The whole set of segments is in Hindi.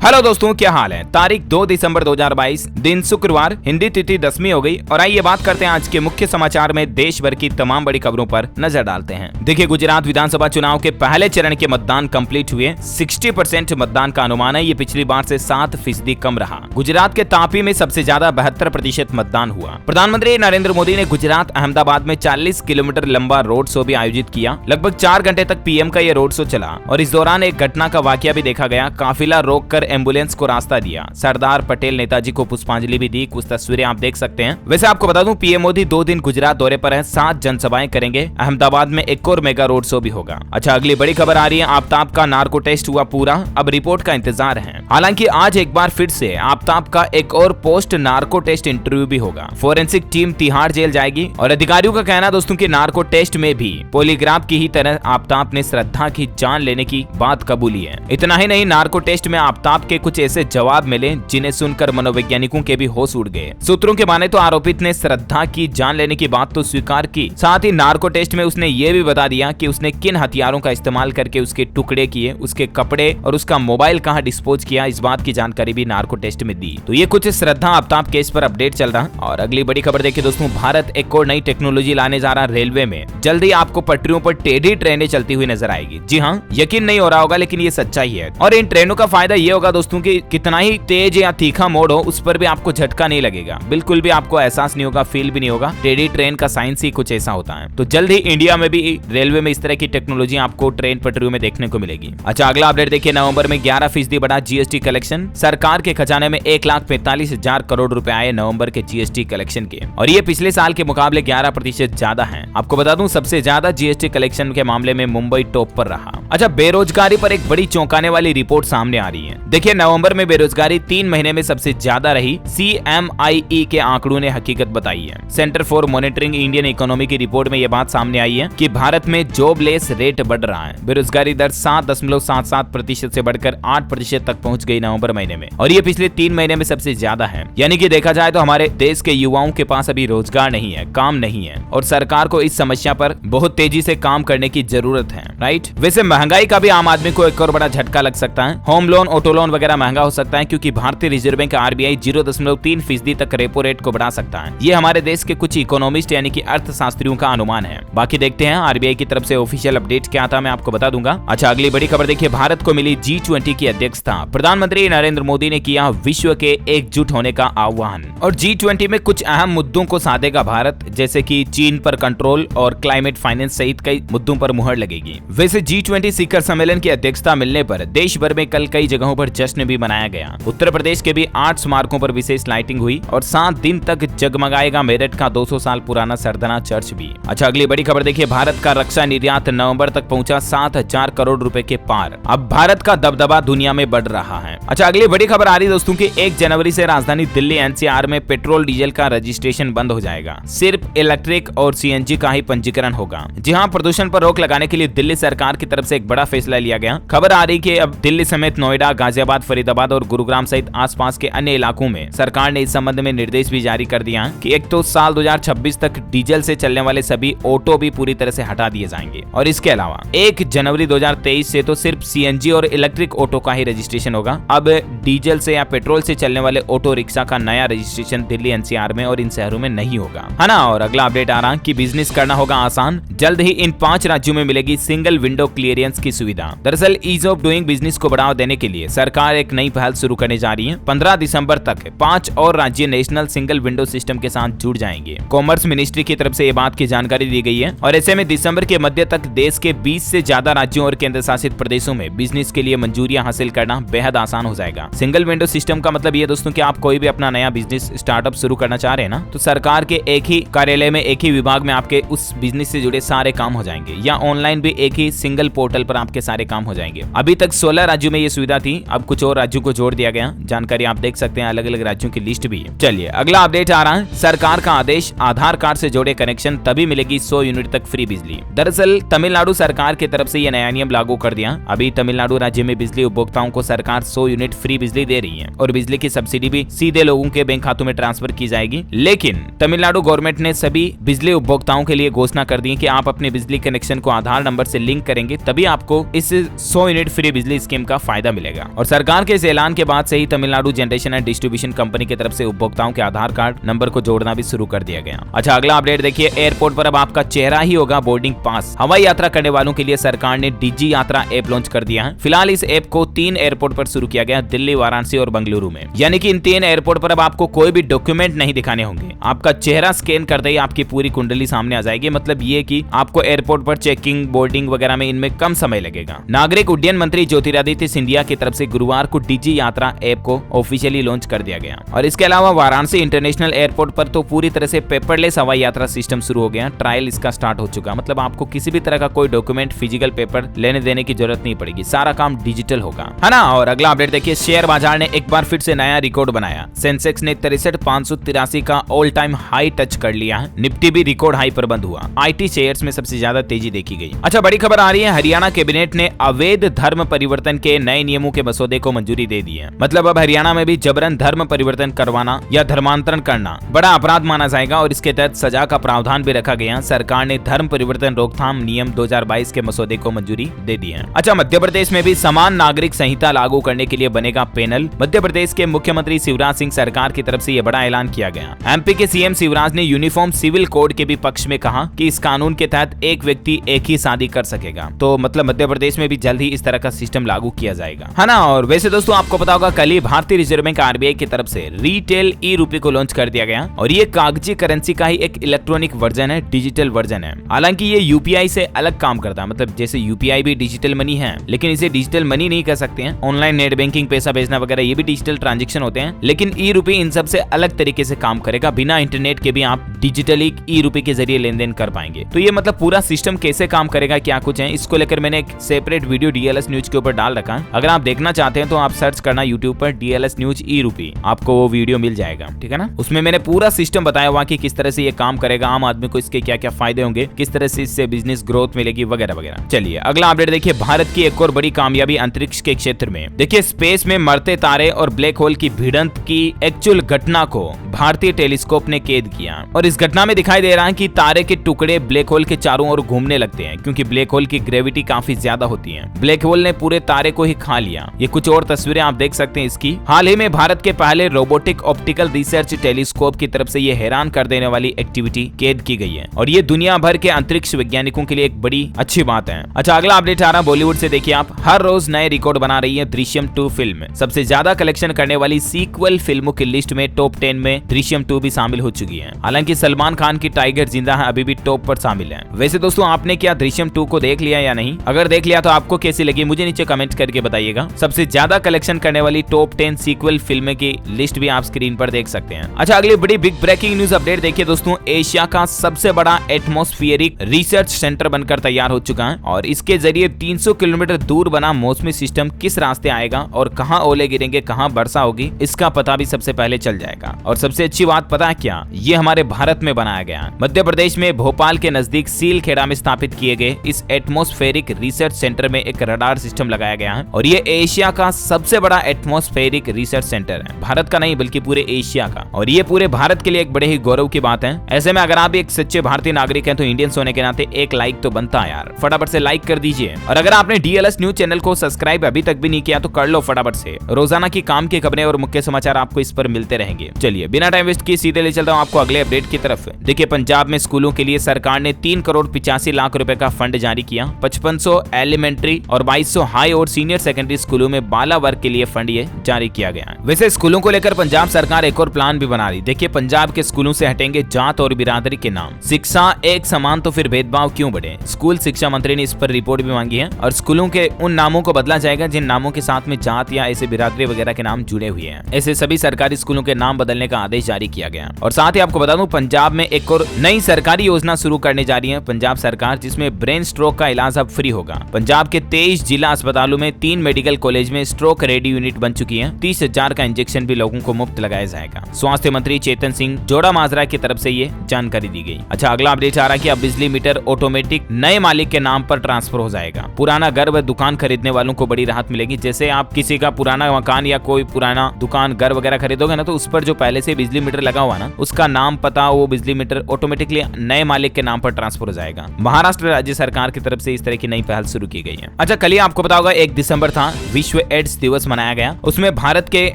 हेलो दोस्तों, क्या हाल है। तारीख 2 दिसंबर 2022, दिन शुक्रवार, हिंदी तिथि 10वीं हो गई। और आइए बात करते हैं आज के मुख्य समाचार में देश भर की तमाम बड़ी खबरों पर नजर डालते हैं। देखिए, गुजरात विधानसभा चुनाव के पहले चरण के मतदान कंप्लीट हुए। 60% मतदान का अनुमान है। ये पिछली बार से 7% कम रहा। गुजरात के तापी में सबसे ज्यादा 72% मतदान हुआ। प्रधानमंत्री नरेंद्र मोदी ने गुजरात अहमदाबाद में 40 किलोमीटर लंबा रोड शो भी आयोजित किया। लगभग 4 घंटे तक पीएम का ये रोड शो चला और इस दौरान एक घटना का वाकया भी देखा गया। काफिला रोककर एम्बुलेंस को रास्ता दिया। सरदार पटेल नेताजी को पुष्पांजलि भी दी। कुछ तस्वीरें आप देख सकते हैं। वैसे आपको बता दूं, पीएम मोदी 2 दिन गुजरात दौरे पर हैं। 7 जनसभाएं करेंगे। अहमदाबाद में एक और मेगा रोड शो भी होगा। अच्छा, अगली बड़ी खबर आ रही है। आफ्ताब का नार्को टेस्ट हुआ पूरा, अब रिपोर्ट का इंतजार है। हालांकि आज एक बार फिर से आफ्ताब का एक और पोस्ट नार्को टेस्ट इंटरव्यू भी होगा। फोरेंसिक टीम तिहाड़ जेल जाएगी और अधिकारियों का कहना दोस्तों कि नार्को टेस्ट में भी पॉलीग्राफ की ही तरह आफ्ताब ने श्रद्धा की जान लेने की बात कबूली है। इतना ही नहीं, नार्को टेस्ट में आफ्ताब के कुछ ऐसे जवाब मिले जिन्हें सुनकर मनोवैज्ञानिकों के भी होश उड़ गए। सूत्रों के माने तो आरोपित ने श्रद्धा की जान लेने की बात तो स्वीकार की, साथ ही नार्को टेस्ट में उसने ये भी बता दिया कि उसने किन हथियारों का इस्तेमाल करके उसके टुकड़े किए, उसके कपड़े और उसका मोबाइल कहां डिस्पोज किया, इस बात की जानकारी भी नार्को टेस्ट में दी। तो ये कुछ श्रद्धा आफ्ताब केस पर अपडेट चल रहा। और अगली बड़ी खबर देखिए दोस्तों, भारत एक और नई टेक्नोलॉजी लाने जा रहा रेलवे में। जल्दी आपको पटरियों पर टेढ़ी ट्रेनें चलती हुई नजर आएगी। जी हाँ, यकीन नहीं हो रहा होगा लेकिन ये सच्चाई है। और इन ट्रेनों का फायदा ये होगा दोस्तों कि कितना ही तेज या तीखा मोड़ हो, उस पर भी आपको झटका नहीं लगेगा। बिल्कुल भी आपको एहसास नहीं होगा, फील भी नहीं होगा। टेढ़ी ट्रेन का साइंस ही कुछ ऐसा होता है। तो जल्द ही इंडिया में भी रेलवे में इस तरह की टेक्नोलॉजी आपको ट्रेन पटरियों में देखने को मिलेगी। अच्छा, अगला अपडेट देखिए, नवंबर में 11% बढ़ा जीएसटी कलेक्शन। सरकार के खजाने में 1,45,000 करोड़ रुपए आए नवंबर के जीएसटी कलेक्शन के, और ये पिछले साल के मुकाबले 11% ज्यादा है। आपको बता दूं, सबसे ज्यादा जीएसटी कलेक्शन के मामले में मुंबई टॉप पर रहा। अच्छा, बेरोजगारी पर एक बड़ी चौंकाने वाली रिपोर्ट सामने आ रही है। देखिए, नवंबर में बेरोजगारी 3 महीने में सबसे ज्यादा रही। CMIE के आंकड़ों ने हकीकत बताई है। Centre for monitoring Indian economy की रिपोर्ट में यह बात सामने आई है कि भारत में जॉबलेस रेट बढ़ रहा है। बेरोजगारी दर 7.77% से बढ़कर 8% तक पहुंच गई नवंबर महीने में, और ये पिछले 3 महीने में सबसे ज्यादा है। यानी कि देखा जाए तो हमारे देश के युवाओं के पास अभी रोजगार नहीं है, काम नहीं है, और सरकार को इस समस्या पर बहुत तेजी से काम करने की जरूरत है। राइट। वैसे महंगाई का भी आम आदमी को एक और बड़ा झटका लग सकता है। होम लोन, ऑटो लोन वगैरह महंगा हो सकता है, क्योंकि भारतीय रिजर्व बैंक RBI 0.3% तक रेपो रेट को बढ़ा सकता है। ये हमारे देश के कुछ इकोनॉमिस्ट यानी कि अर्थशास्त्रियों का अनुमान है। बाकी देखते हैं RBI की तरफ से ऑफिशियल अपडेट क्या था, मैं आपको बता दूंगा। अच्छा, अगली बड़ी खबर देखिए, भारत को मिली G20 की अध्यक्षता। प्रधानमंत्री नरेंद्र मोदी ने किया विश्व के एकजुट होने का आह्वान, और G20 में कुछ अहम मुद्दों को साधेगा भारत, जैसे कि चीन पर कंट्रोल और क्लाइमेट फाइनेंस सहित कई मुद्दों पर मुहर लगेगी। वैसे G20 शिखर सम्मेलन की अध्यक्षता मिलने पर देश भर में कल कई जगहों पर जश्न भी मनाया गया। उत्तर प्रदेश के भी 8 स्मारकों पर विशेष लाइटिंग हुई, और 7 दिन तक जगमगाएगा मेरठ का 200 साल पुराना सरदना चर्च भी। अच्छा, अगली बड़ी खबर देखिए, भारत का रक्षा निर्यात नवंबर तक पहुंचा 7,000 करोड़ रुपए के पार। अब भारत का दबदबा दुनिया में बढ़ रहा है। अच्छा, अगली बड़ी खबर आ रही दोस्तों की 1 जनवरी से राजधानी दिल्ली NCR में पेट्रोल डीजल का रजिस्ट्रेशन बंद हो जाएगा। सिर्फ इलेक्ट्रिक और CNG का ही पंजीकरण होगा। जी हाँ, प्रदूषण पर रोक लगाने के लिए दिल्ली सरकार की तरफ से एक बड़ा फैसला लिया गया। खबर आ रही कि अब दिल्ली समेत नोएडा, गाजियाबाद, फरीदाबाद और गुरुग्राम सहित आसपास के अन्य इलाकों में सरकार ने इस संबंध में निर्देश भी जारी कर दिया है कि एक तो साल 2026 तक डीजल से चलने वाले सभी ऑटो भी पूरी तरह से हटा दिए जाएंगे, और इसके अलावा 1 जनवरी 2023 से तो सिर्फ CNG और इलेक्ट्रिक ऑटो का ही रजिस्ट्रेशन होगा। अब डीजल से या पेट्रोल से चलने वाले ऑटो रिक्शा का नया रजिस्ट्रेशन दिल्ली NCR में और इन शहरों में नहीं होगा, है ना। और अगला अपडेट आ रहा कि बिजनेस करना होगा आसान। जल्द ही इन 5 राज्यों में मिलेगी सिंगल विंडो क्लियरेंस की सुविधा। दरअसल ईज ऑफ डूइंग बिजनेस को बढ़ावा देने के लिए सरकार एक नई पहल शुरू करने जा रही है। 15 दिसंबर तक 5 और राज्य नेशनल सिंगल विंडो सिस्टम के साथ जुड़ जाएंगे। कॉमर्स मिनिस्ट्री की तरफ से ये बात की जानकारी दी गई है, और ऐसे में दिसंबर के मध्य तक देश के 20 से ज्यादा राज्यों और केंद्र शासित प्रदेशों में बिजनेस के लिए मंजूरियां हासिल करना बेहद आसान हो जाएगा। सिंगल विंडो सिस्टम का मतलब ये दोस्तों कि आप कोई भी अपना नया बिजनेस स्टार्टअप शुरू करना चाह रहे हैं ना, तो सरकार के एक ही कार्यालय में, एक ही विभाग में आपके उस बिजनेस से जुड़े सारे काम हो जाएंगे, या ऑनलाइन भी एक ही सिंगल पोर्टल पर आपके सारे काम हो जाएंगे। अभी तक 16 राज्यों में ये सुविधा थी, अब कुछ और राज्यों को जोड़ दिया गया। जानकारी आप देख सकते हैं, अलग अलग राज्यों की लिस्ट भी है। चलिए, अगला अपडेट आ रहा रहा है सरकार का आदेश, आधार कार्ड से जोड़े कनेक्शन तभी मिलेगी 100 यूनिट तक फ्री बिजली। दरअसल तमिलनाडु सरकार की तरफ से यह नया नियम लागू कर दिया। अभी तमिलनाडु राज्य में बिजली उपभोक्ताओं को सरकार 100 यूनिट फ्री बिजली दे रही है और बिजली की सब्सिडी भी सीधे लोगों के बैंक खातों में ट्रांसफर की जाएगी। लेकिन तमिलनाडु गवर्नमेंट ने सभी बिजली उपभोक्ताओं के लिए घोषणा कर दी कि आप अपने बिजली कनेक्शन को आधार नंबर से लिंक करेंगे तभी आपको इस 100 यूनिट फ्री बिजली स्कीम का फायदा मिलेगा। और सरकार के इस ऐलान के बाद से ही Tamil Nadu generation and distribution company की तरफ से उपभोक्ताओं के आधार कार्ड नंबर को जोड़ना भी शुरू कर दिया गया। अच्छा, अगला अपडेट देखिए, एयरपोर्ट पर अब आपका चेहरा ही होगा बोर्डिंग पास। हवाई यात्रा करने वालों के लिए सरकार ने डिजी यात्रा ऐप लॉन्च कर दिया है। फिलहाल इस ऐप को 3 एयरपोर्ट पर शुरू किया गया, दिल्ली, वाराणसी और बेंगलुरु में। यानी कि इन 3 एयरपोर्ट पर अब आपको कोई भी डॉक्यूमेंट नहीं दिखाने होंगे, आपका चेहरा स्कैन करते ही आपकी पूरी कुंडली सामने आ जाएगी। मतलब ये कि आपको एयरपोर्ट पर चेकिंग, बोर्डिंग वगैरह में इनमें कम समय लगेगा। नागरिक उड्डयन मंत्री ज्योतिरादित्य सिंधिया की तरफ से गुरुवार को डिजी यात्रा ऐप को ऑफिशियली लॉन्च कर दिया गया। और इसके अलावा वाराणसी इंटरनेशनल एयरपोर्ट पर तो पूरी तरह से पेपरलेस हवाई यात्रा सिस्टम शुरू हो गया, ट्रायल इसका स्टार्ट हो चुका। मतलब आपको किसी भी तरह का कोई डॉक्यूमेंट, फिजिकल पेपर लेने देने की जरूरत नहीं पड़ेगी, सारा काम डिजिटल होगा, है ना। और अगला अपडेट देखिए, शेयर बाजार ने एक बार फिर से नया रिकॉर्ड बनाया। सेंसेक्स ने 63,583 का ऑल टाइम हाई टच कर लिया है। निफ्टी भी रिकॉर्ड हाई पर बंद हुआ। आईटी शेयर्स में सबसे ज्यादा तेजी देखी गई। अच्छा, बड़ी खबर आ रही है, हरियाणा कैबिनेट ने अवैध धर्म परिवर्तन के नए नियमों के मसौदे को मंजूरी दे दी है। मतलब अब हरियाणा में भी जबरन धर्म परिवर्तन करवाना या धर्मांतरण करना बड़ा अपराध माना जाएगा और इसके तहत सजा का प्रावधान भी रखा गया। सरकार ने धर्म परिवर्तन रोकथाम नियम 2022 के मसौदे को मंजूरी दे दी है। अच्छा, मध्य प्रदेश में भी समान नागरिक संहिता लागू करने के लिए बनेगा पैनल। मध्य प्रदेश के मुख्यमंत्री शिवराज सिंह सरकार की तरफ से यह बड़ा ऐलान किया गया। एमपी के सीएम शिवराज ने यूनिफॉर्म सिविल कोड के भी पक्ष में कहा कि इस कानून के तहत एक व्यक्ति एक ही शादी कर सकेगा। तो मतलब मध्य प्रदेश में भी जल्द ही इस तरह का सिस्टम लागू किया जाएगा, है ना। और वैसे दोस्तों आपको पता होगा, कल ही भारतीय रिजर्व बैंक आरबीआई की तरफ से रिटेल ई रूपी को लॉन्च कर दिया गया और ये कागजी करेंसी का ही एक इलेक्ट्रॉनिक वर्जन है, डिजिटल वर्जन है। हालांकि ये यूपीआई से अलग काम करता है। मतलब जैसे यूपीआई भी डिजिटल मनी है, लेकिन इसे डिजिटल मनी नहीं कर सकते हैं। ऑनलाइन नेट बैंकिंग, पैसा भेजना वगैरह ये भी डिजिटल ट्रांजैक्शन होते हैं, लेकिन ई रूपी इन सबसे अलग तरीके से काम करेगा। बिना इंटरनेट के भी आप डिजिटली ई रूपी के जरिए लेन देन कर पाएंगे। तो ये मतलब पूरा सिस्टम कैसे काम करेगा, क्या कुछ है, इसको लेकर मैंने एक सेपरेट वीडियो डीएलएस न्यूज के ऊपर डाल रखा है। अगर आप देखना चाहते हैं तो आप सर्च करना यूट्यूब पर डीएलएस न्यूज ई रूपी, आपको वो वीडियो मिल जाएगा, ठीक है ना। उसमें मैंने पूरा सिस्टम बताया हुआ कि किस तरह से ये काम करेगा, आम आदमी को इसके क्या क्या फायदे होंगे, किस तरह से इससे बिजनेस ग्रोथ मिलेगी वगैरह वगैरह। चलिए अगला अपडेट देखिए, भारत की एक और बड़ी कामयाबी अंतरिक्ष के क्षेत्र में। देखिए, स्पेस में मरते तारे और ब्लैक होल की भिड़ंत की एक्चुअल घटना को भारतीय टेलीस्कोप ने कैद किया और इस घटना में दिखाई दे रहा है कि तारे के टुकड़े ब्लैक होल के चारों ओर घूमने लगते हैं, क्योंकि ब्लैक होल की ग्रेविटी काफी ज्यादा होती है। ब्लैक होल ने पूरे तारे को ही खा लिया। ये कुछ और तस्वीरें आप देख सकते हैं इसकी। हाल ही में भारत के पहले रोबोटिक ऑप्टिकल रिसर्च टेलीस्कोप की तरफ से ये हैरान कर देने वाली एक्टिविटी कैद की गई है और ये दुनिया भर के अंतरिक्ष वैज्ञानिकों के लिए एक बड़ी अच्छी बात है। अच्छा, अगला अपडेट आ रहा बॉलीवुड से। देखिए, आप हर रोज नए रिकॉर्ड बना रही है दृश्यम 2 फिल्म। सबसे ज्यादा कलेक्शन करने वाली सीक्वल फिल्मों की लिस्ट में टॉप 10 में दृश्यम 2 भी शामिल हो चुकी है। हालांकि सलमान खान की टाइगर जिंदा है अभी भी टॉप पर शामिल है। वैसे दोस्तों, आपने क्या दृश्यम 2 को देख लिया या नहीं? अगर देख लिया तो आपको कैसी लगी मुझे नीचे कमेंट करके बताइएगा। सबसे ज्यादा कलेक्शन करने वाली टॉप 10 सीक्वल फिल्म की लिस्ट भी आप स्क्रीन पर देख सकते हैं। अच्छा, अगली बड़ी बिग ब्रेकिंग न्यूज अपडेट देखिए दोस्तों, एशिया का सबसे बड़ा एटमॉस्फेरिक रिसर्च सेंटर बनकर तैयार हो चुका है और इसके जरिए 300 किलोमीटर दूर बना मौसमी सिस्टम किस रास्ते आएगा और कहां ओले गिरेंगे, कहां वर्षा होगी, इसका पता भी सबसे पहले चल जाएगा। और सबसे अच्छी बात पता है क्या, ये हमारे भारत में बनाया गया है। मध्य प्रदेश में भोपाल के नजदीक सीलखेड़ा में स्थापित किए गए इस एटमॉस्फेरिक रिसर्च सेंटर में एक रडार सिस्टम लगाया गया है और ये एशिया का सबसे बड़ा एटमॉस्फेरिक रिसर्च सेंटर है। भारत का नहीं बल्कि पूरे एशिया का, और ये पूरे भारत के लिए एक बड़े ही गौरव की बात है। ऐसे में अगर आप एक सच्चे भारतीय नागरिक हैं तो इंडियंस होने के नाते एक लाइक तो बनता है यार, फटाफट से लाइक कर दीजिए। और अगर आपने डीएलएस न्यूज चैनल को सब्सक्राइब अभी तक भी नहीं किया तो कर लो फटाफट से। रोजाना की काम की खबरें और मुख्य समाचार आपको इस पर मिलते रहेंगे। चलिए बिना टाइम वेस्ट किए सीधे ले चलता हूँ आपको अगले अपडेट की तरफ। देखिए, पंजाब में स्कूलों के लिए सरकार ने 3 करोड़ 85 लाख रुपए का फंड जारी किया। 5500 एलिमेंट्री और 2200 हाई और सीनियर सेकेंडरी स्कूलों में बाला वर्ग के लिए फंड ये जारी किया गया है। वैसे स्कूलों को लेकर पंजाब सरकार एक और प्लान भी बना रही। देखिए, पंजाब के स्कूलों से हटेंगे जात और बिरादरी के नाम। शिक्षा एक समान तो फिर भेदभाव क्यों बढ़े? स्कूल शिक्षा मंत्री ने इस पर रिपोर्ट भी मांगी है और स्कूलों के उन नामों को बदला जाएगा जिन नामों के साथ में जात या ऐसे बिरादरी वगैरह के नाम जुड़े हुए हैं। ऐसे सभी सरकारी स्कूलों के नाम बदलने का आदेश जारी किया गया। और साथ ही आपको बता दूं, पंजाब में एक और नई सरकारी योजना शुरू करने जा रही है पंजाब सरकार, जिसमें ब्रेन स्ट्रोक का इलाज अब फ्री होगा। पंजाब के 23 जिला अस्पतालों में 3 मेडिकल कॉलेज में स्ट्रोक रेडी यूनिट बन चुकी है। 30,000 का इंजेक्शन भी लोगों को मुफ्त लगाया जाएगा। स्वास्थ्य मंत्री चेतन सिंह जोड़ा माजरा की तरफ से ये जानकारी दी गई। अच्छा, अगला अपडेट आ रहा है कि अब बिजली मीटर ऑटोमेटिक नए मालिक के नाम पर ट्रांसफर हो जाएगा। पुराना घर व दुकान खरीदने वालों को बड़ी राहत मिलेगी। जैसे आप किसी का पुराना मकान या कोई पुराना दुकान घर वगैरह खरीदोगे ना, तो उस पर जो पहले से बिजली मीटर लगा हुआ ना, उसका नाम पता वो बिजली मीटर ऑटोमेटिकली नए मालिक के नाम पर ट्रांसफर हो जाएगा। महाराष्ट्र राज्य सरकार की तरफ से इस तरह की नई पहल शुरू की गई है। अच्छा, कल ही आपको पता होगा 1 दिसंबर था, विश्व एड्स दिवस मनाया गया। उसमें भारत के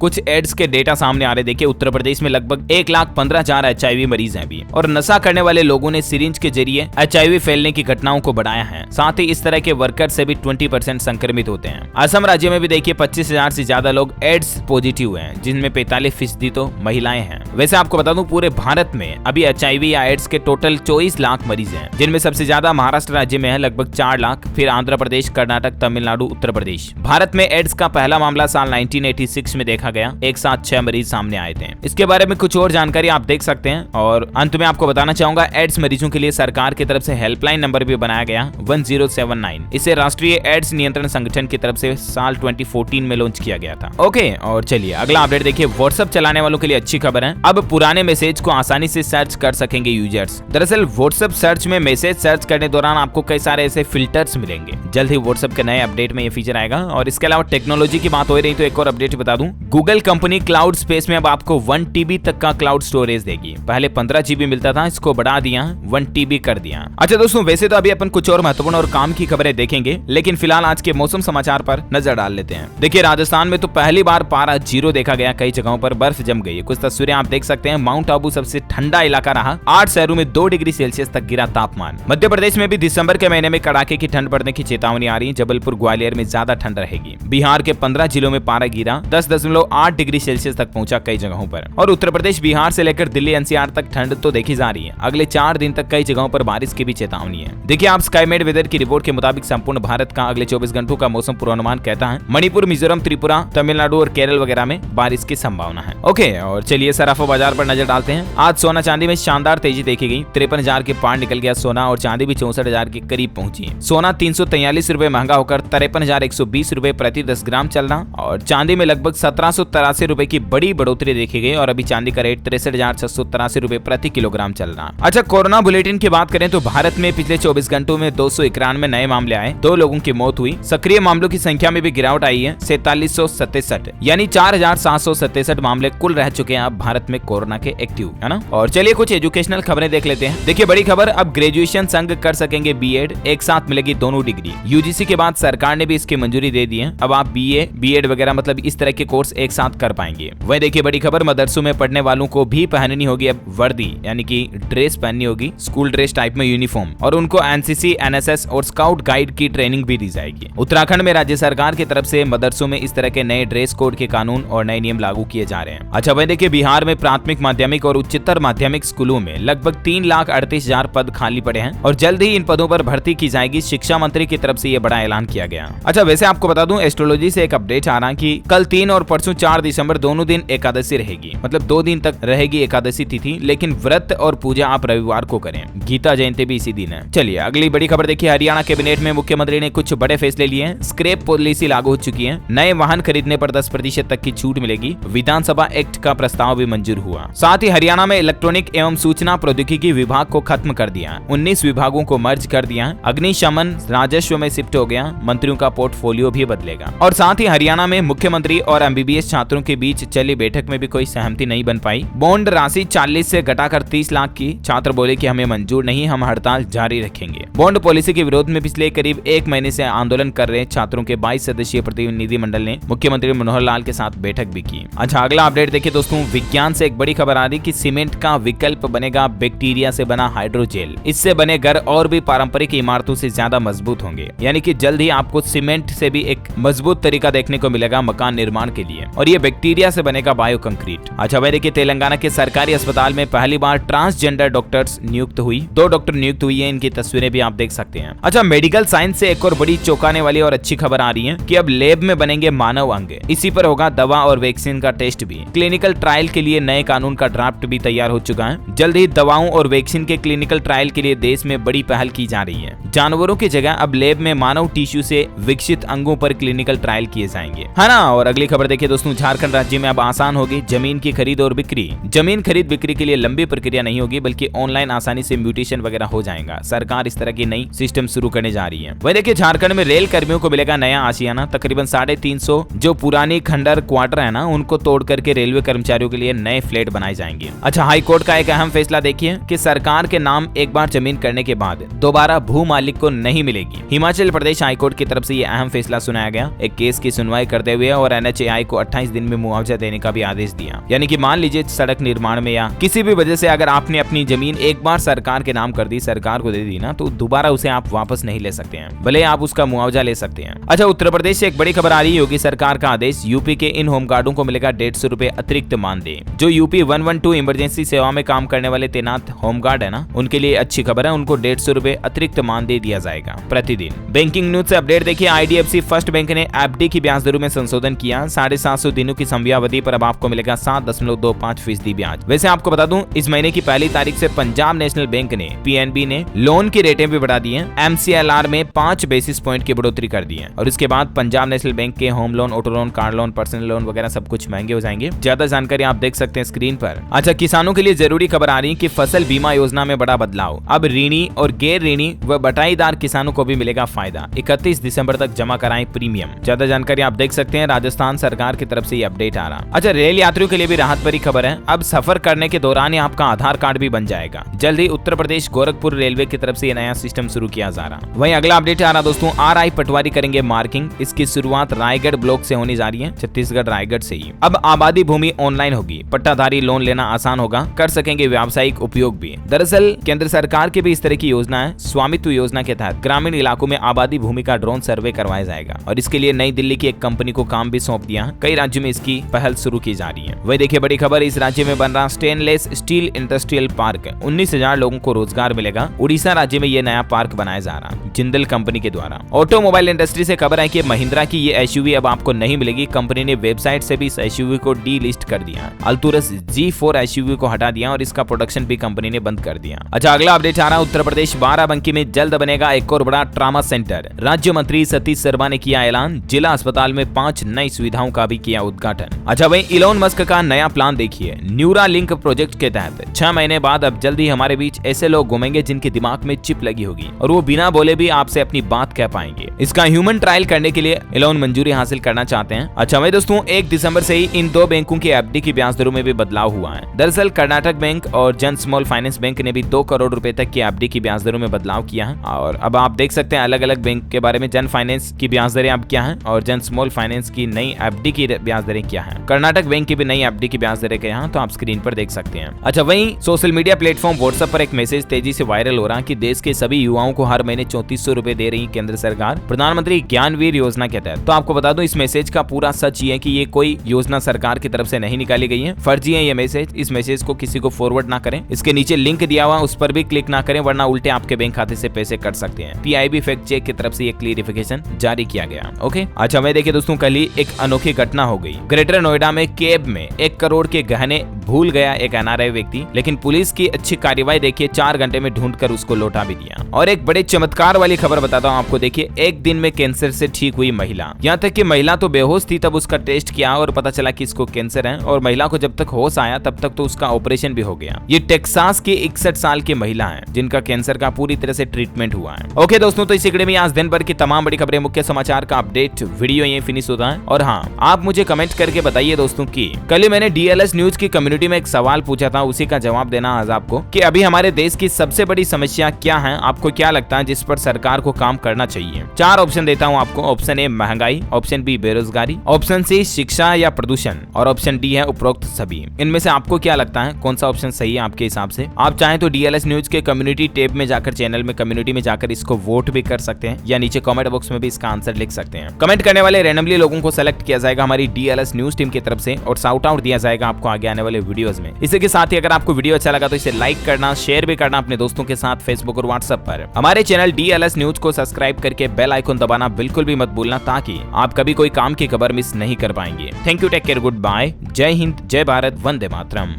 कुछ एड्स के डेटा सामने आ रहे। देखिए, उत्तर प्रदेश में लगभग 1,15,000 HIV मरीज हैं अभी, और नशा करने वाले लोगों ने सिरिंज के जरिए HIV फैलने की घटनाओं को बढ़ाया है। साथ ही इस तरह के वर्कर से भी 20% संक्रमित होते हैं। असम राज्य में भी देखिए 25,000 से ज्यादा लोग एड्स पॉजिटिव हैं, जिनमें 45% तो महिलाएं हैं। वैसे आपको बता दूं, पूरे भारत में अभी HIV या एड्स के टोटल 24 लाख मरीज हैं, जिनमें सबसे ज्यादा महाराष्ट्र राज्य में है लगभग 4 लाख, फिर आंध्र प्रदेश, कर्नाटक, तमिलनाडु, उत्तर प्रदेश। भारत में एड्स का पहला मामला साल 1986 में देखा गया। एक साथ 6 मरीज सामने आए थे। इसके बारे में कुछ और जानकारी आप देख सकते हैं। और अंत में आपको बताना चाहूंगा, एड्स मरीजों के लिए सरकार की तरफ से हेल्पलाइन नंबर भी बनाया गया 1079। इसे राष्ट्रीय एड्स नियंत्रण संगठन की तरफ से साल 2014 में लॉन्च किया गया था। ओके, और चलिए अगला अपडेट देखिए। व्हाट्सएप चलाने वालों के लिए अच्छी खबर है, अब पुराने मैसेज को आसानी से सर्च कर सकेंगे यूजर्स। दरअसल व्हाट्सएप सर्च में मैसेज सर्च करने दौरान आपको कई सारे ऐसे फिल्टर्स मिलेंगे। जल्द ही व्हाट्सएप के नए अपडेट में ये फीचर आएगा। और इसके अलावा टेक्नोलॉजी की बात हो रही तो एक और अपडेट बता दूं, गूगल कंपनी क्लाउड स्पेस में अब आपको 1 TB तक का क्लाउड स्टोरेज देगी। पहले 15 GB मिलता था, इसको बढ़ा दिया, 1 TB कर दिया। अच्छा दोस्तों, वैसे तो अभी अपन कुछ और महत्वपूर्ण और काम की खबरें देखेंगे, लेकिन फिलहाल आज के मौसम समाचार पर नजर डाल लेते हैं। देखिए, राजस्थान में तो पहली बार पारा 0 देखा गया। कई जगहों पर बर्फ जम गई। कुछ तस्वीरें आप देख सकते हैं। माउंट आबू सबसे ठंडा इलाका रहा, 8 शहरों में 2 डिग्री सेल्सियस तक गिरा तापमान। मध्य प्रदेश में भी दिसंबर के महीने में कड़ाके की ठंड पड़ने की चेतावनी आ रही है। जबलपुर, ग्वालियर में ज्यादा ठंड रहेगी। बिहार के 15 जिलों में पारा गिरा 10.8 डिग्री सेल्सियस तक पहुंचा कई जगहों पर। और उत्तर प्रदेश, बिहार से लेकर दिल्ली, NCR तक ठंड तो देखी जा रही है। अगले 4 दिन तक कई जगहों पर बारिश की भी चेतावनी है। देखिए, आप स्काईमेड वेदर की रिपोर्ट के मुताबिक संपूर्ण भारत का अगले 24 घंटों का मौसम पूर्वानुमान कहता है मणिपुर, मिजोरम, त्रिपुरा, तमिलनाडु और केरल वगैरह में बारिश की संभावना है। ओके, और चलिए सराफा बाजार पर नजर डालते हैं। आज सोना चांदी में शानदार तेजी देखी गई। 53,000 के पार निकल गया सोना, और चांदी भी 64,000 के करीब पहुंची। सोना 343 रुपए महंगा होकर 53,120 रुपए प्रति 10 ग्राम चल रहा, और चांदी में लगभग 1783 रुपए की बड़ी बढ़ोतरी देखी गई, और अभी चांदी का रेट 63,683 रुपए प्रति किलोग्राम चल रहा। अच्छा, कोरोना बुलेटिन की बात करें तो भारत में पिछले 24 घंटों में 291 नए मामले आए, 2 लोगों की मौत हुई। सक्रिय मामलों की संख्या में भी गिरावट आई है, 4767, यानी 4,767 मामले कुल रह चुके हैं अब भारत में कोरोना के एक्टिव, है ना। और चलिए कुछ एजुकेशनल खबरें देख लेते हैं। देखिए, बड़ी खबर, अब ग्रेजुएशन संघ कर सकेंगे बीएड, एक साथ मिलेगी दोनों डिग्री। यूजीसी के बाद सरकार ने भी इसकी मंजूरी दे दी है। अब आप बीए, बीएड वगैरह मतलब इस तरह के कोर्स एक साथ कर पाएंगे। वह देखिए बड़ी खबर, मदरसों में पढ़ने वालों को भी पहननी होगी अब वर्दी, यानी कि ड्रेस पहननी होगी, स्कूल ड्रेस टाइप में यूनिफॉर्म, और उनको एनसीसी, एनएसएस और स्काउट गाइड की ट्रेनिंग भी दी जाएगी। उत्तराखंड में राज्य सरकार की तरफ से मदरसों में इस तरह के नए ड्रेस कोड के कानून और नए नियम लागू किए जा रहे हैं। अच्छा, वह देखिए बिहार में प्राथमिक, माध्यमिक और उच्चतर माध्यमिक स्कूलों में लगभग 3,38,000 पद खाली पड़े हैं, और जल्द ही इन पदों पर भर्ती की जाएगी। शिक्षा मंत्री की तरफ से यह बड़ा ऐलान किया गया। अच्छा, वैसे आपको बता दूं, एस्ट्रोलॉजी से एक अपडेट आ रहा है कि कल 3 और परसों 4 दिसंबर दोनों दिन एकादशी रहेगी, मतलब 2 दिन तक रहेगी एकादशी तिथि, लेकिन व्रत और पूजा आप रविवार को करें। गीता जयंती भी इसी दिन है। चलिए अगली बड़ी खबर देखिए, हरियाणा कैबिनेट में मुख्यमंत्री ने कुछ बड़े फैसले लिए हैं। स्क्रैप पॉलिसी लागू हो चुकी है। नए वाहन खरीदने पर 10% तक की छूट मिलेगी। विधानसभा एक्ट का प्रस्ताव भी मंजूर हुआ। साथ ही हरियाणा में इलेक्ट्रॉनिक एवं सूचना प्रौद्योगिकी विभाग को खत्म कर दिया। 19 विभागों को मर्ज कर दिया। अग्निशमन राजस्व में शिफ्ट हो गया। मंत्रियों का पोर्टफोलियो भी बदलेगा। और साथ ही हरियाणा में मुख्यमंत्री और एमबीबीएस छात्रों के बीच चली बैठक में भी कोई सहमति नहीं बन पाई। बॉन्ड राशि 40 से घटाकर 30 लाख की। छात्र बोले कि हमें मंजूर नहीं, हम हड़ताल जारी रखेंगे। बॉन्ड पॉलिसी के विरोध में पिछले करीब 1 महीने से आंदोलन कर रहे छात्रों के 22 सदस्यीय प्रतिनिधिमंडल ने मुख्यमंत्री मनोहर लाल के साथ बैठक भी की। अच्छा, अगला अपडेट देखिए दोस्तों, विज्ञान से एक बड़ी खबर आ रही कि सीमेंट का विकल्प बनेगा बैक्टीरिया से बना हाइड्रोजेल। इससे बने घर और भी पारंपरिक इमारतों से ज्यादा मजबूत होंगे, यानी कि जल्द ही आपको सीमेंट से भी एक मजबूत तरीका देखने को मिलेगा मकान निर्माण के लिए, और ये बैक्टीरिया से बनेगा बायो कंक्रीट। अच्छा, वह देखिए तेलंगाना के सरकारी अस्पताल में पहली बार ट्रांसजेंडर डॉक्टर्स नियुक्त हुई। 2 डॉक्टर नियुक्त हुई है, इनकी तस्वीरें भी आप देख सकते हैं। अच्छा, मेडिकल साइंस से एक और बड़ी चौंकाने वाली और अच्छी खबर आ रही है कि अब लैब में बनेंगे मानव अंग। इसी पर होगा दवा और वैक्सीन का टेस्ट भी। क्लिनिकल ट्रायल के लिए नए कानून का ड्राफ्ट भी तैयार हो चुका है। जल्द ही दवाओं और वैक्सीन के क्लिनिकल ट्रायल के लिए देश में बड़ी पहल की जा रही है। जानवरों की जगह अब लैब में मानव टिश्यू से विकसित अंगों पर क्लिनिकल ट्रायल किए जाएंगे, है ना। और अगली खबर देखिए दोस्तों, झारखंड राज्य में अब आसान होगी जमीन की खरीद और बिक्री। जमीन खरीद बिक्री के लिए लंबी प्रक्रिया नहीं होगी, बल्कि ऑनलाइन आसानी से म्यूटेशन वगैरह हो जाएगा। सरकार इस तरह की नई सिस्टम शुरू करने जा रही है। वही देखिए, झारखंड में रेल कर्मियों को मिलेगा नया आशियाना। तकरीबन 350 जो पुरानी खंडर क्वार्टर है ना, उनको तोड़ करके रेलवे कर्मचारियों के लिए नए फ्लैट बनाए जाएंगे। अच्छा, हाई कोर्ट का एक अहम फैसला देखिए कि सरकार के नाम एक बार जमीन करने के बाद दोबारा भू मालिक को नहीं मिलेगी। हिमाचल प्रदेश हाई कोर्ट की तरफ से यह अहम फैसला सुनाया गया एक केस की सुनवाई करते हुए, और NHAI को 28 दिन में मुआवजा देने का भी आदेश दिया। यानी कि मान लीजिए सड़क निर्माण में या किसी भी वजह से अगर आपने अपनी जमीन एक बार सरकार के नाम कर दी, सरकार को दे दी ना, तो दोबारा उसे आप वापस नहीं ले सकते हैं, भले आप उसका मुआवजा ले सकते हैं। अच्छा, उत्तर प्रदेश से एक बड़ी खबर आ रही है। योगी सरकार का आदेश, यूपी के इन होमगार्डों को मिलेगा 150 रुपए अतिरिक्त मानदेय। जो यूपी 112 इमरजेंसी सेवा में काम करने वाले तैनात होमगार्ड है ना, उनके लिए अच्छी खबर है। उनको 150 रुपए अतिरिक्त मानदेय दिया जाएगा प्रतिदिन। बैंकिंग न्यूज से अपडेट देखिए, IDFC फर्स्ट बैंक ने FD की ब्याज दरों में संशोधन किया। 750 दिनों की समयावधि पर अब आपको मिलेगा 7.25% ब्याज। वैसे आपको बता दूं, इस महीने की 1 तारीख से पंजाब नेशनल बैंक ने PNB ने लोन की रेटें भी बढ़ा दी हैं। MCLR में 5 बेसिस पॉइंट की बढ़ोतरी कर दी है। और इसके बाद पंजाब नेशनल बैंक के home loan, auto loan, car loan, personal loan वगैरह सब कुछ महंगे हो जाएंगे। ज्यादा जानकारी आप देख सकते हैं स्क्रीन पर। अच्छा, किसानों के लिए जरूरी खबर आ रही है कि फसल बीमा योजना में बड़ा बदलाव। अब ऋणी और गैर ऋणी व बटाईदार किसानों को भी मिलेगा फायदा। 31 दिसंबर तक जमा कराएं प्रीमियम। ज्यादा जानकारी आप देख सकते हैं, राजस्थान सरकार की तरफ से ये अपडेट आ रहा। अच्छा, रेल यात्रियों के लिए भी राहत भरी खबर है। अब सफर करने के दौरान ही आपका आधार कार्ड भी बन जाएगा। जल्द ही उत्तर प्रदेश गोरखपुर रेलवे की तरफ से ये नया सिस्टम शुरू किया जा रहा। वहीं अगला अपडेट आ रहा दोस्तों, RI पटवारी करेंगे मार्किंग। इसकी शुरुआत रायगढ़ ब्लॉक से होने जा रही है, छत्तीसगढ़ रायगढ़ से ही। अब आबादी भूमि ऑनलाइन होगी, पट्टाधारी लोन लेना आसान होगा, कर सकेंगे व्यावसायिक उपयोग भी। दरअसल केंद्र सरकार की भी इस तरह की योजना है। स्वामित्व योजना के तहत ग्रामीण इलाकों में आबादी भूमि का ड्रोन सर्वे करवाया जाएगा, और इसके लिए नई दिल्ली की एक कंपनी को काम भी सौंप दिया। कई राज्यों में इसकी पहल शुरू की जा रही है। वही देखिए, बड़ी खबर, इस राज्य में बन रहा स्टेनलेस स्टील इंडस्ट्रियल पार्क। 19,000 लोगों को रोजगार मिलेगा। उड़ीसा राज्य में ये नया पार्क बनाया जा रहा, जिंदल कंपनी के द्वारा। ऑटोमोबाइल इंडस्ट्री से खबर है कि महिंद्रा की ये SUV अब आपको नहीं मिलेगी। कंपनी ने वेबसाइट से भी इस SUV को डीलिस्ट कर दिया। अल्टूरस G4 SUV को हटा दिया और इसका प्रोडक्शन भी कंपनी ने बंद कर दिया। अच्छा, अगला अपडेट आ रहा, उत्तर प्रदेश बाराबंकी में जल्द बनेगा एक और बड़ा ट्रॉमा सेंटर। राज्य मंत्री सतीश शर्मा ने किया ऐलान। जिला अस्पताल में 5 नई सुविधाओं का भी किया उद्घाटन। अच्छा, वहीं इलोन मस्क का नया प्लान देखिए। न्यूरा लिंक प्रोजेक्ट के तहत 6 महीने बाद अब जल्द ही हमारे बीच ऐसे लोग घूमेंगे जिनके दिमाग में चिप लगी होगी, और वो बिना बोले भी आपसे अपनी बात कह पाएंगे। इसका ह्यूमन ट्रायल करने के लिए इलोन मंजूरी हासिल करना चाहते हैं। अच्छा भाई दोस्तों, 1 दिसंबर से ही इन 2 बैंकों की FD की ब्याज दरों में भी बदलाव हुआ है। दरअसल कर्नाटक बैंक और जन स्मॉल फाइनेंस बैंक ने भी 2 करोड़ रुपए तक की FD की ब्याज दरों में बदलाव किया है। और अब आप देख सकते हैं अलग अलग बैंक के बारे में। जन फाइनेंस की ब्याज दरें अब क्या है, और जन स्मॉल फाइनेंस की नई FD की ब्याज दरें क्या है। कर्नाटक बैंक की भी नई FD की ब्याज दरें क्या है, तो आप स्क्रीन पर देख सकते हैं। अच्छा, वहीं सोशल मीडिया प्लेटफॉर्म व्हाट्सएप पर एक मैसेज तेजी से वायरल हो रहा है कि देश के सभी युवाओं को हर महीने 3400 रुपए दे रही केंद्र सरकार प्रधानमंत्री ज्ञानवीर योजना के तहत। तो आपको बता दूं, इस मैसेज का पूरा सच ये है कि ये कोई योजना सरकार की तरफ से नहीं निकाली गई है, फर्जी है ये मैसेज। इस मैसेज को किसी को फॉरवर्ड ना करें। इसके नीचे लिंक दिया हुआ उस पर भी क्लिक ना करें, वरना उल्टे आपके बैंक खाते से पैसे कट सकते हैं। PIB फैक्ट चेक की तरफ से ये क्लियरिफिकेशन जारी किया गया। ओके, अच्छा मैं देखिए दोस्तों, कल ही एक अनोखी घटना हो गई। ग्रेटर नोएडा में कैब में 1 करोड़ के गहने भूल गया एक NRI व्यक्ति, लेकिन पुलिस की अच्छी कार्रवाई देखिए, 4 घंटे में ढूंढकर उसको लौटा भी दिया। और एक बड़े चमत्कार वाली खबर बताता हूँ आपको। देखिए, 1 दिन में कैंसर से ठीक हुई महिला। यहाँ तक कि महिला तो बेहोश थी, तब उसका टेस्ट किया और पता चला कि इसको कैंसर है, और महिला को जब तक होश आया तब तक तो उसका ऑपरेशन भी हो गया। ये टेक्सास की 61 साल की महिला है जिनका कैंसर का पूरी तरह से ट्रीटमेंट हुआ है। ओके दोस्तों, तो इसी कड़ी में आज दिन भर की तमाम बड़ी खबरें, मुख्य समाचार का अपडेट वीडियो ये फिनिश होता है। और हाँ, आप मुझे कमेंट करके बताइए दोस्तों कि कल ही मैंने DLS न्यूज की कम्युनिटी में एक सवाल पूछा था, उसी का जवाब देना आज आपको कि अभी हमारे देश की सबसे बड़ी समस्या क्या है, आपको क्या लगता है जिस पर सरकार को काम करना चाहिए। 4 ऑप्शन देता हूँ आपको। ऑप्शन A महंगाई, ऑप्शन B बेरोजगारी, ऑप्शन C शिक्षा या प्रदूषण, और ऑप्शन D है उपरोक्त सभी। इनमें से आपको क्या लगता है कौन सा ऑप्शन सही है आपके हिसाब से? आप चाहें तो DLS न्यूज के कम्युनिटी टैब में जाकर, चैनल में कम्युनिटी में जाकर इसको वोट भी कर सकते हैं, या नीचे कमेंट बॉक्स में भी इसका आंसर लिख सकते हैं। कमेंट करने वाले रैंडमली लोगों को सेलेक्ट किया जाएगा हमारी DLS न्यूज टीम की तरफ से, और शाउट आउट दिया जाएगा आपको आगे आने वाले वीडियोस में। इसी के साथ ही अगर आपको वीडियो अच्छा लगा तो इसे लाइक करना, शेयर भी करना अपने दोस्तों के साथ फेसबुक और व्हाट्सएप पर। हमारे चैनल DLS न्यूज को सब्सक्राइब करके बेल आइकन दबाना बिल्कुल भी मत भूलना, ताकि आप कभी कोई काम की खबर मिस नहीं कर पाएंगे। Thank you, take care, good bye, जय हिंद, जय भारत, वंदे मातरम।